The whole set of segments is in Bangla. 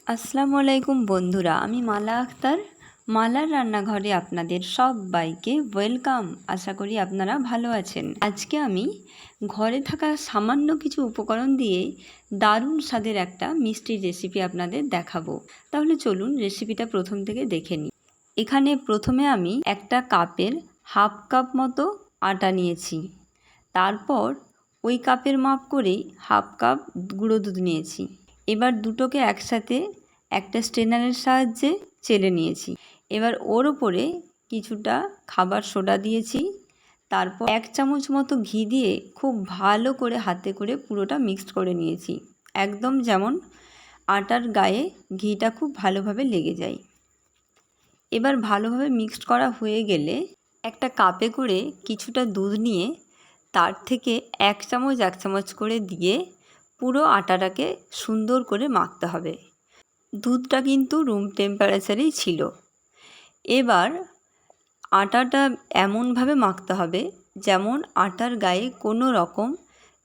আসসালামু আলাইকুম বন্ধুরা, আমি মালা আক্তার। মালার রান্নাঘরে আপনাদের সবাইকে ওয়েলকাম। আশা করি আপনারা ভালো আছেন। আজকে আমি ঘরে থাকা সামান্য কিছু উপকরণ দিয়ে দারুণ স্বাদের একটা মিষ্টির রেসিপি আপনাদের দেখাবো। তাহলে চলুন রেসিপিটা প্রথম থেকে দেখে নিই। এখানে প্রথমে আমি একটা কাপের হাফ কাপ মতো আটা নিয়েছি। তারপর ওই কাপের মাপ করেই হাফ কাপ গুঁড়ো দুধ নিয়েছি। এবার দুটোকে একসাথে একটা স্ট্রেনারের সাহায্যে চেলে নিয়েছি। এবার ওর ওপরে কিছুটা খাবার সোডা দিয়েছি। তারপর 1 চামচ মতো ঘি দিয়ে খুব ভালো করে হাতে করে পুরোটা মিক্সড করে নিয়েছি, একদম যেমন আটার গায়ে ঘিটা খুব ভালোভাবে লেগে যায়। এবার ভালোভাবে মিক্সড করা হয়ে গেলে একটা কাপে করে কিছুটা দুধ নিয়ে তার থেকে 1 চামচ করে দিয়ে পুরো আটাটাকে সুন্দর করে মাখতে হবে। দুধটা কিন্তু রুম টেম্পারেচারেই ছিল। এবার আটাটা এমনভাবে মাখতে হবে যেমন আটার গায়ে কোনো রকম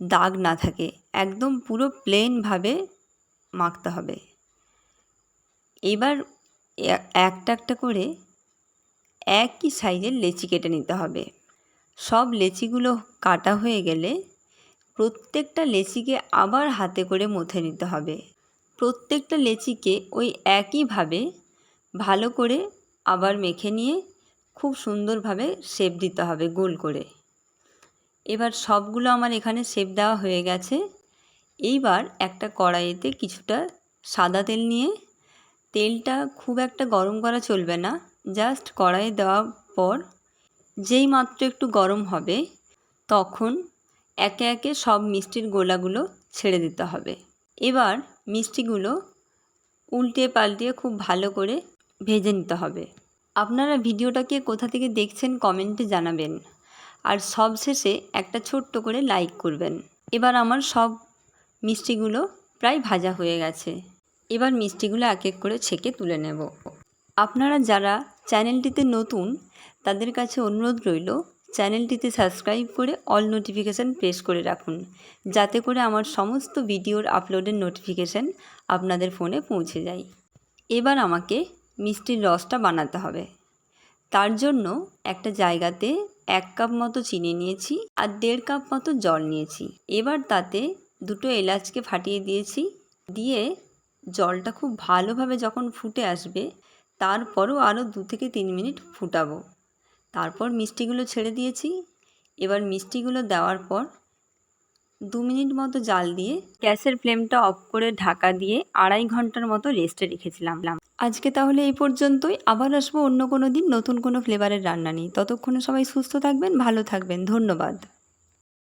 দাগ না থাকে, একদম পুরো প্লেনভাবে মাখতে হবে। এবার একটা একটা করে একই সাইজের লেচি কেটে নিতে হবে। সব লেচিগুলো কাটা হয়ে গেলে প্রত্যেকটা লেচিকে আবার হাতে করে মথে নিতে হবে। প্রত্যেকটা লেচিকে ওই একইভাবে ভালো করে আবার মেখে নিয়ে খুব সুন্দরভাবে শেপ দিতে হবে গোল করে। এবার সবগুলো আমার এখানে শেপ দেওয়া হয়ে গেছে। এইবার একটা কড়াইতে কিছুটা সাদা তেল নিয়ে, তেলটা খুব একটা গরম করা চলবে না, জাস্ট কড়াইয়ে দেওয়ার পর যেই মাত্র একটু গরম হবে তখন একে একে সব মিষ্টির গোলাগুলো ছেড়ে দিতে হবে। এবার মিষ্টিগুলো উল্টে পাল্টিয়ে খুব ভালো করে ভেজে নিতে হবে। আপনারা ভিডিওটাকে কোথা থেকে দেখছেন কমেন্টে জানাবেন, আর সবশেষে একটা ছোট্ট করে লাইক করবেন। এবার আমার সব মিষ্টিগুলো প্রায় ভাজা হয়ে গেছে। এবার মিষ্টিগুলো এক এক করে ছেঁকে তুলে নেব। আপনারা যারা চ্যানেলটিতে নতুন তাদের কাছে অনুরোধ রইল চ্যানেলটিতে সাবস্ক্রাইব করে অল নোটিফিকেশান প্রেস করে রাখুন, যাতে করে আমার সমস্ত ভিডিওর আপলোডের নোটিফিকেশান আপনাদের ফোনে পৌঁছে যায়। এবার আমাকে মিষ্টির রসটা বানাতে হবে। তার জন্য একটা জায়গাতে 1 কাপ মতো চিনি নিয়েছি আর 1.5 কাপ মতো জল নিয়েছি। এবার তাতে 2টো এলাচকে ফাটিয়ে দিয়েছি। দিয়ে জলটা খুব ভালোভাবে যখন ফুটে আসবে তারপরও আরও 2 থেকে 3 মিনিট ফুটাবো। তারপর মিষ্টিগুলো ছেড়ে দিয়েছি। এবার মিষ্টিগুলো দেওয়ার পর 2 মিনিট মতো জাল দিয়ে গ্যাসের ফ্লেমটা অফ করে ঢাকা দিয়ে 2.5 ঘন্টার মতো রেস্টে রেখেছিলাম। আজকে তাহলে এই পর্যন্তই। আবার আসবো অন্য কোনো দিন নতুন কোনো ফ্লেভারের রান্না নিয়ে। ততক্ষণে সবাই সুস্থ থাকবেন, ভালো থাকবেন। ধন্যবাদ।